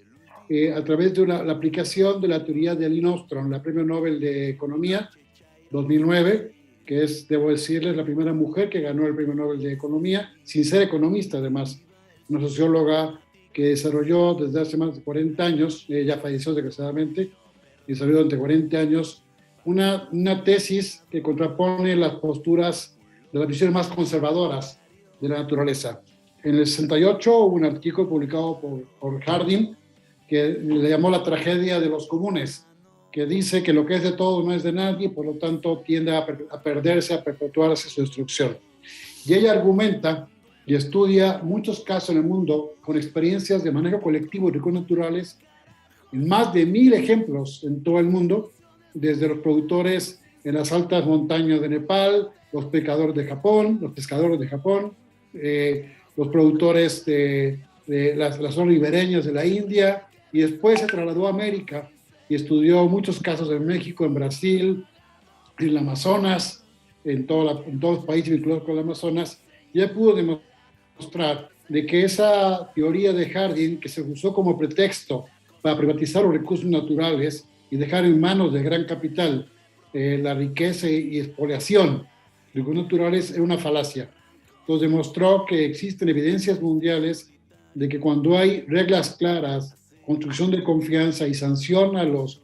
a través de la aplicación de la teoría de Lynn Ostrom, la Premio Nobel de Economía 2009, que es, debo decirles, la primera mujer que ganó el Premio Nobel de Economía, sin ser economista además, una socióloga que desarrolló desde hace más de 40 años, ella falleció desgraciadamente, desarrolló durante 40 años una tesis que contrapone las posturas de las visiones más conservadoras de la naturaleza. En el 68 hubo un artículo publicado por Harding que le llamó La tragedia de los comunes, que dice que lo que es de todos no es de nadie, por lo tanto tiende a perderse, a perpetuarse su destrucción. Y ella argumenta y estudia muchos casos en el mundo con experiencias de manejo colectivo de recursos naturales, en más de 1000 ejemplos en todo el mundo, desde los productores en las altas montañas de Nepal, los pescadores de Japón, los productores de las zonas ribereñas de la India, y después se trasladó a América y estudió muchos casos en México, en Brasil, en el Amazonas, en todos los países vinculados con el Amazonas. Ya pudo demostrar de que esa teoría de Harding, que se usó como pretexto para privatizar los recursos naturales y dejar en manos del gran capital la riqueza y expoliación de recursos naturales, era una falacia. Entonces demostró que existen evidencias mundiales de que cuando hay reglas claras, construcción de confianza y sanción a los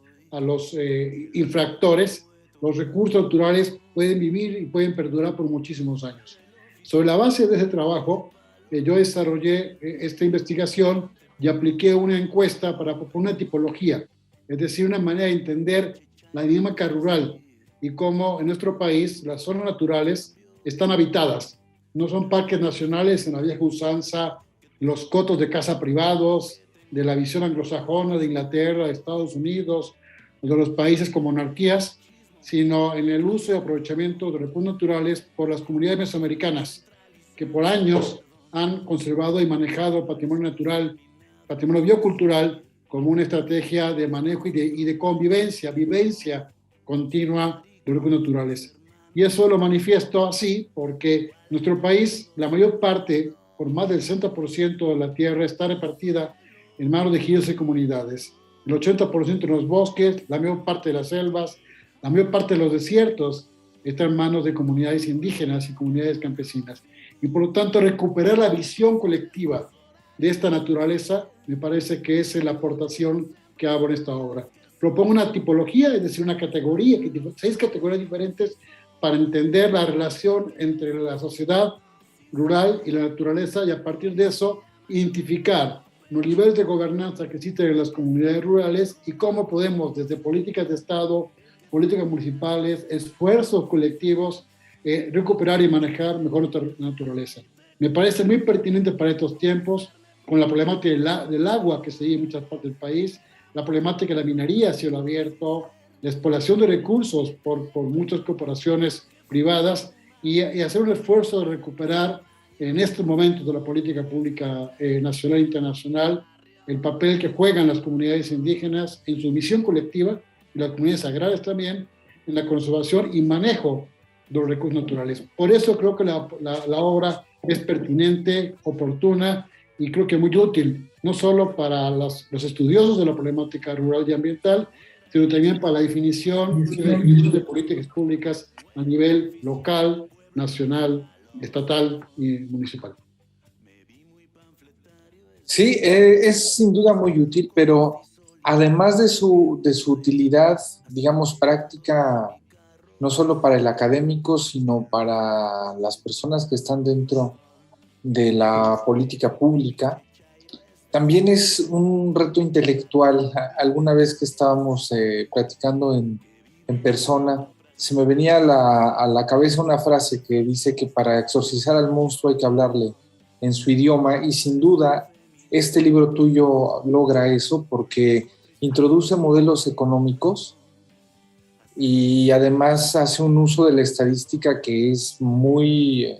infractores, los recursos naturales pueden vivir y pueden perdurar por muchísimos años. Sobre la base de ese trabajo, yo desarrollé esta investigación y apliqué una encuesta para proponer una tipología es decir, una manera de entender la dinámica rural y cómo en nuestro país las zonas naturales están habitadas. No son parques nacionales en la vieja usanza, los cotos de casa privados, de la visión anglosajona de Inglaterra, de Estados Unidos, de los países con monarquías, sino en el uso y aprovechamiento de recursos naturales por las comunidades mesoamericanas, que por años han conservado y manejado patrimonio natural, patrimonio biocultural, como una estrategia de manejo y de convivencia, vivencia continua de los recursos naturales. Y eso lo manifiesto así porque nuestro país, la mayor parte, por más del 60% de la tierra, está repartida en manos de ejidos y comunidades. El 80% en los bosques, la mayor parte de las selvas, la mayor parte de los desiertos están en manos de comunidades indígenas y comunidades campesinas. Y por lo tanto, recuperar la visión colectiva de esta naturaleza me parece que es la aportación que hago en esta obra. Propongo una tipología, es decir, una categoría, 6 categorías diferentes para entender la relación entre la sociedad rural y la naturaleza y a partir de eso identificar los niveles de gobernanza que existen en las comunidades rurales y cómo podemos desde políticas de Estado, políticas municipales, esfuerzos colectivos, recuperar y manejar mejor nuestra naturaleza. Me parece muy pertinente para estos tiempos, con la problemática del agua que se vive en muchas partes del país, la problemática de la minería a cielo abierto, la explotación de recursos por muchas corporaciones privadas y hacer un esfuerzo de recuperar en estos momentos de la política pública nacional e internacional el papel que juegan las comunidades indígenas en su misión colectiva y las comunidades agrarias también en la conservación y manejo de los recursos naturales. Por eso creo que la obra es pertinente, oportuna y creo que muy útil, no solo para los estudiosos de la problemática rural y ambiental, sino también para la definición de políticas públicas a nivel local, nacional, estatal y municipal.
Sí, es sin duda muy útil, pero además de su utilidad, digamos, práctica, no solo para el académico, sino para las personas que están dentro de la política pública, también es un reto intelectual. Alguna vez que estábamos platicando en persona, se me venía a la cabeza una frase que dice que para exorcizar al monstruo hay que hablarle en su idioma, y sin duda este libro tuyo logra eso porque introduce modelos económicos y además hace un uso de la estadística que es muy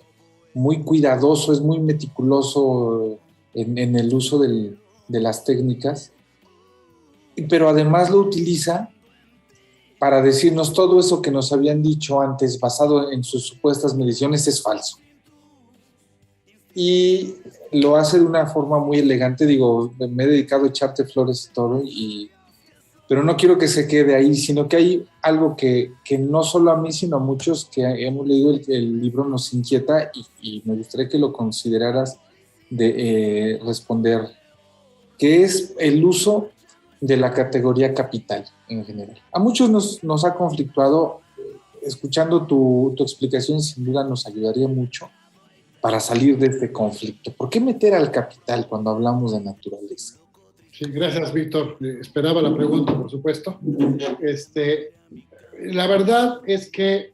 cuidadoso, es muy meticuloso en el uso de las técnicas, pero además lo utiliza para decirnos todo eso que nos habían dicho antes, basado en sus supuestas mediciones, es falso. Y lo hace de una forma muy elegante. Digo, me he dedicado a echarte flores y todo, pero no quiero que se quede ahí, sino que hay algo que no solo a mí, sino a muchos que hemos leído el libro nos inquieta y me gustaría que lo consideraras de responder, que es el uso de la categoría capital en general. A muchos nos ha conflictuado. Escuchando tu explicación sin duda nos ayudaría mucho para salir de este conflicto. ¿Por qué meter al capital cuando hablamos de naturaleza?
Sí, gracias, Víctor. Esperaba la pregunta, por supuesto. La verdad es que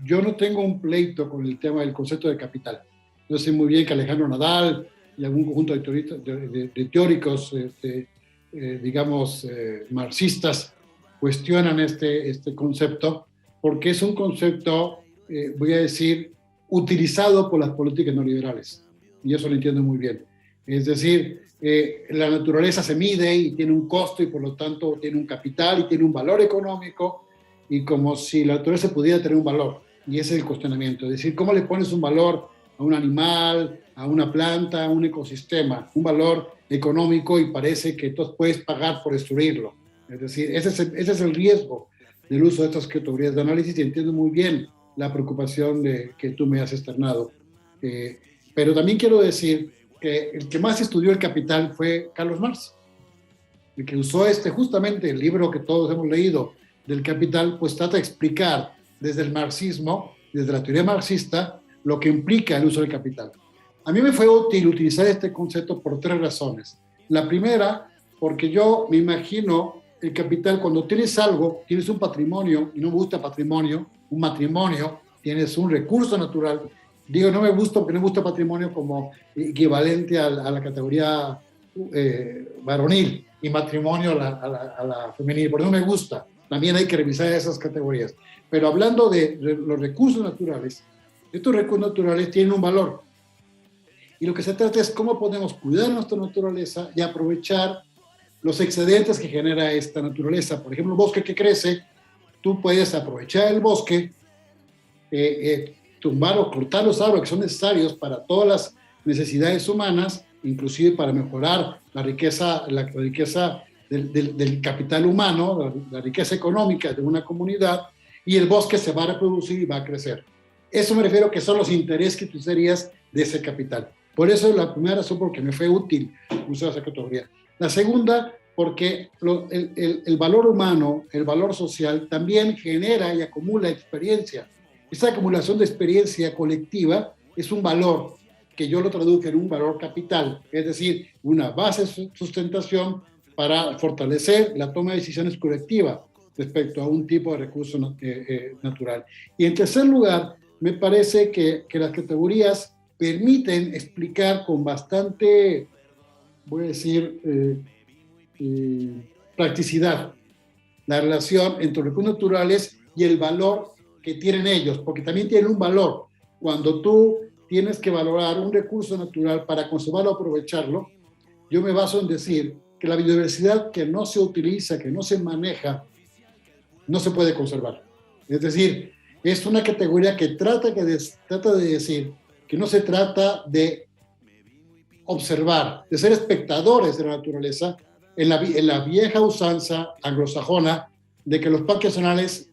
yo no tengo un pleito con el tema del concepto de capital. Yo sé muy bien que Alejandro Nadal y algún conjunto de teóricos, digamos, marxistas, cuestionan este concepto porque es un concepto, voy a decir, utilizado por las políticas neoliberales. Y eso lo entiendo muy bien. Es decir, la naturaleza se mide y tiene un costo y por lo tanto tiene un capital y tiene un valor económico, y como si la naturaleza pudiera tener un valor. Y ese es el cuestionamiento. Es decir, ¿cómo le pones un valor a un animal, a una planta, a un ecosistema? Un valor económico, y parece que tú puedes pagar por destruirlo. Es decir, ese es el riesgo del uso de estas categorías de análisis, y entiendo muy bien la preocupación que tú me has externado. Pero también quiero decir que el que más estudió el capital fue Carlos Marx, el que usó justamente el libro que todos hemos leído del Capital, pues trata de explicar desde el marxismo, desde la teoría marxista, lo que implica el uso del capital. A mí me fue útil utilizar este concepto por 3 razones. La primera, porque yo me imagino el capital, cuando tienes algo, tienes un patrimonio, y no me gusta patrimonio, un matrimonio, tienes un recurso natural. Digo, no me gusta porque no me gusta patrimonio como equivalente a la categoría varonil y matrimonio a la femenil, porque no me gusta. También hay que revisar esas categorías. Pero hablando de los recursos naturales, estos recursos naturales tienen un valor. Y lo que se trata es cómo podemos cuidar nuestra naturaleza y aprovechar los excedentes que genera esta naturaleza. Por ejemplo, el bosque que crece, tú puedes aprovechar el bosque, tumbar o cortar los árboles que son necesarios para todas las necesidades humanas, inclusive para mejorar la riqueza del capital humano, la riqueza económica de una comunidad, y el bosque se va a reproducir y va a crecer. Eso me refiero que son los intereses que tú serías de ese capital. Por eso es la primera razón porque me fue útil usar esa categoría. La segunda, porque el valor humano, el valor social, también genera y acumula experiencia. Esa acumulación de experiencia colectiva es un valor que yo lo traduje en un valor capital, es decir, una base de sustentación para fortalecer la toma de decisiones colectiva respecto a un tipo de recurso natural. Y en tercer lugar, me parece que las categorías permiten explicar con bastante, voy a decir, practicidad la relación entre los recursos naturales y el valor que tienen ellos, porque también tienen un valor. Cuando tú tienes que valorar un recurso natural para conservarlo o aprovecharlo, yo me baso en decir que la biodiversidad que no se utiliza, que no se maneja, no se puede conservar. Es decir, es una categoría que trata de decir que no se trata de observar, de ser espectadores de la naturaleza en la vieja usanza anglosajona de que los parques nacionales,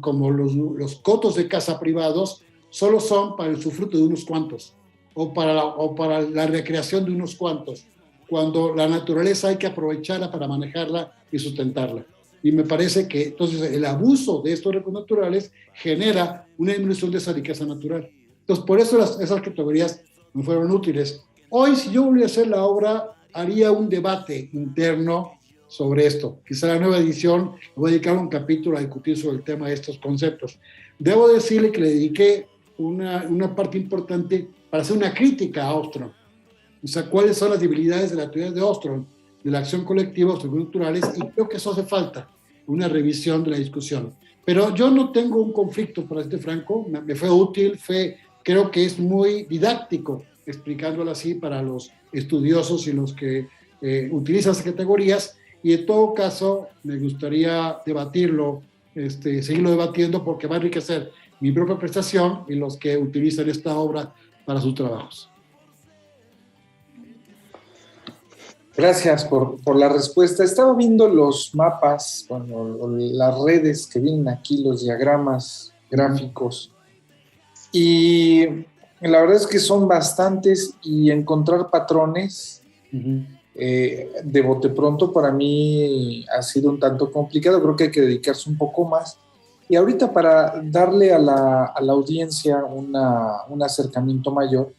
como los cotos de caza privados, solo son para el usufructo de unos cuantos o para la recreación de unos cuantos, cuando la naturaleza hay que aprovecharla para manejarla y sustentarla. Y me parece que entonces el abuso de estos recursos naturales genera una disminución de esa riqueza natural. Entonces, por eso esas categorías me fueron útiles. Hoy, si yo volviera a hacer la obra, haría un debate interno sobre esto. Quizá la nueva edición le voy a dedicar un capítulo a discutir sobre el tema de estos conceptos. Debo decirle que le dediqué una parte importante para hacer una crítica a Ostrom. O sea, cuáles son las debilidades de la teoría de Ostrom, de la acción colectiva, los recursos naturales, y creo que eso hace falta, una revisión de la discusión. Pero yo no tengo un conflicto, para ser franco, me fue útil, creo que es muy didáctico explicándolo así para los estudiosos y los que utilizan esas categorías, y en todo caso me gustaría debatirlo, seguirlo debatiendo, porque va a enriquecer mi propia prestación y los que utilizan esta obra para sus trabajos.
Gracias por la respuesta. Estaba viendo los mapas, bueno, las redes que vienen aquí, los diagramas gráficos, y la verdad es que son bastantes, y encontrar patrones de bote pronto para mí ha sido un tanto complicado. Creo que hay que dedicarse un poco más. Y ahorita, para darle a la audiencia un acercamiento mayor,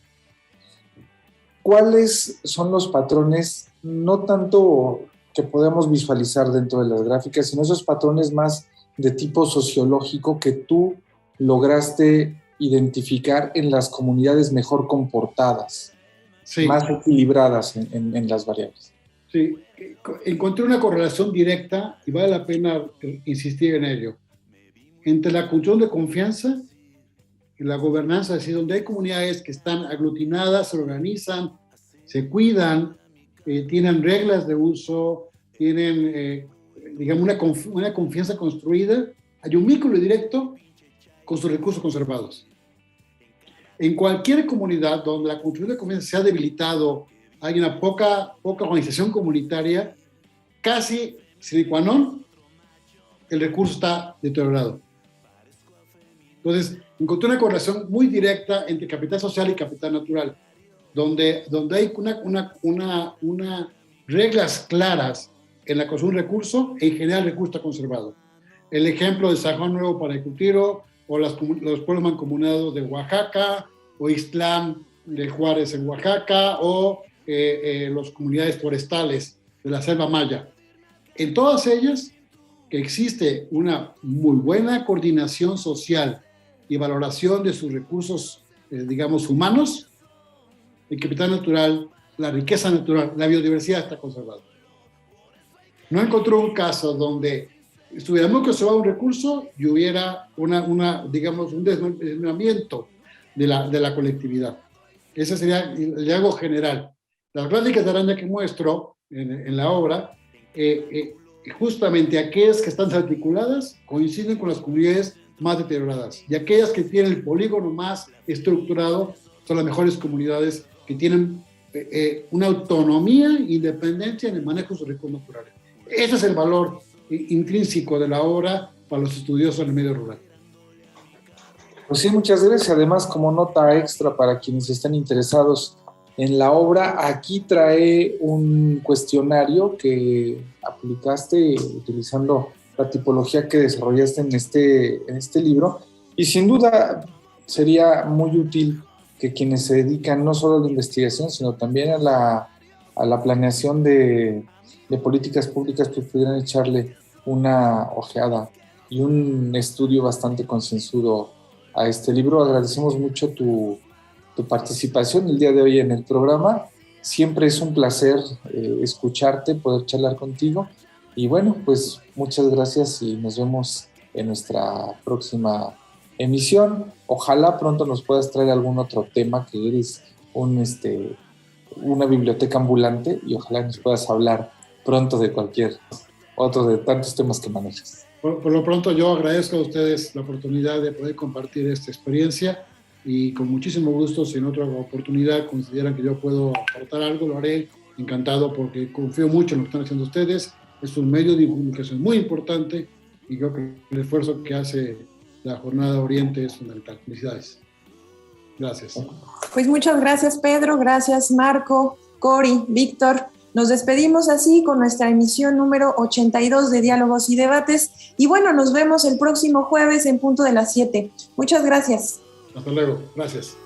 ¿cuáles son los patrones, no tanto que podemos visualizar dentro de las gráficas, sino esos patrones más de tipo sociológico que tú lograste identificar en las comunidades mejor comportadas, sí, más equilibradas en las variables?
Sí, encontré una correlación directa, y vale la pena insistir en ello, entre la cultura de confianza y la gobernanza, es decir, donde hay comunidades que están aglutinadas, se organizan, se cuidan, tienen reglas de uso, tienen, digamos, una confianza construida, hay un vínculo directo con sus recursos conservados. En cualquier comunidad donde la cultura de confianza se ha debilitado, hay una poca organización comunitaria, casi sine qua non, el recurso está deteriorado. Entonces, encontré una correlación muy directa entre capital social y capital natural, donde hay unas reglas claras en la construcción de un recurso, en general el recurso está conservado. El ejemplo de San Juan Nuevo para Ecutiro, o los pueblos mancomunados de Oaxaca, o Ixtlán de Juárez en Oaxaca, o las comunidades forestales de la selva maya. En todas ellas, que existe una muy buena coordinación social y valoración de sus recursos, digamos, humanos. El capital natural, la riqueza natural, la biodiversidad está conservada. No encontró un caso donde estuviera muy conservado un recurso y hubiera digamos, un desmembramiento de la colectividad. Ese sería el hallazgo general. Las gráficas de araña que muestro en la obra, justamente aquellas que están articuladas coinciden con las comunidades más deterioradas, y aquellas que tienen el polígono más estructurado son las mejores comunidades que tienen una autonomía e independencia en el manejo de sus recursos naturales. Ese es el valor intrínseco de la obra para los estudiosos en el medio rural.
Pues sí, muchas gracias. Además, como nota extra para quienes estén interesados en la obra, aquí trae un cuestionario que aplicaste utilizando la tipología que desarrollaste en este libro, y sin duda sería muy útil que quienes se dedican no solo a la investigación, sino también a la planeación de políticas públicas, pues pudieran echarle una ojeada y un estudio bastante concienzudo a este libro. Agradecemos mucho tu participación el día de hoy en el programa. Siempre es un placer escucharte, poder charlar contigo. Y bueno, pues muchas gracias y nos vemos en nuestra próxima emisión. Ojalá pronto nos puedas traer algún otro tema, que eres una biblioteca ambulante, y ojalá nos puedas hablar pronto de cualquier otro de tantos temas que manejas.
Por lo pronto yo agradezco a ustedes la oportunidad de poder compartir esta experiencia, y con muchísimo gusto, si en otra oportunidad consideran que yo puedo aportar algo, lo haré encantado, porque confío mucho en lo que están haciendo ustedes. Es un medio de comunicación muy importante y creo que el esfuerzo que hace la Jornada Oriente es fundamental. Felicidades. Gracias.
Pues muchas gracias, Pedro. Gracias, Marco, Cori, Víctor. Nos despedimos así con nuestra emisión número 82 de Diálogos y Debates. Y bueno, nos vemos el próximo jueves en punto de las 7. Muchas gracias.
Hasta luego. Gracias.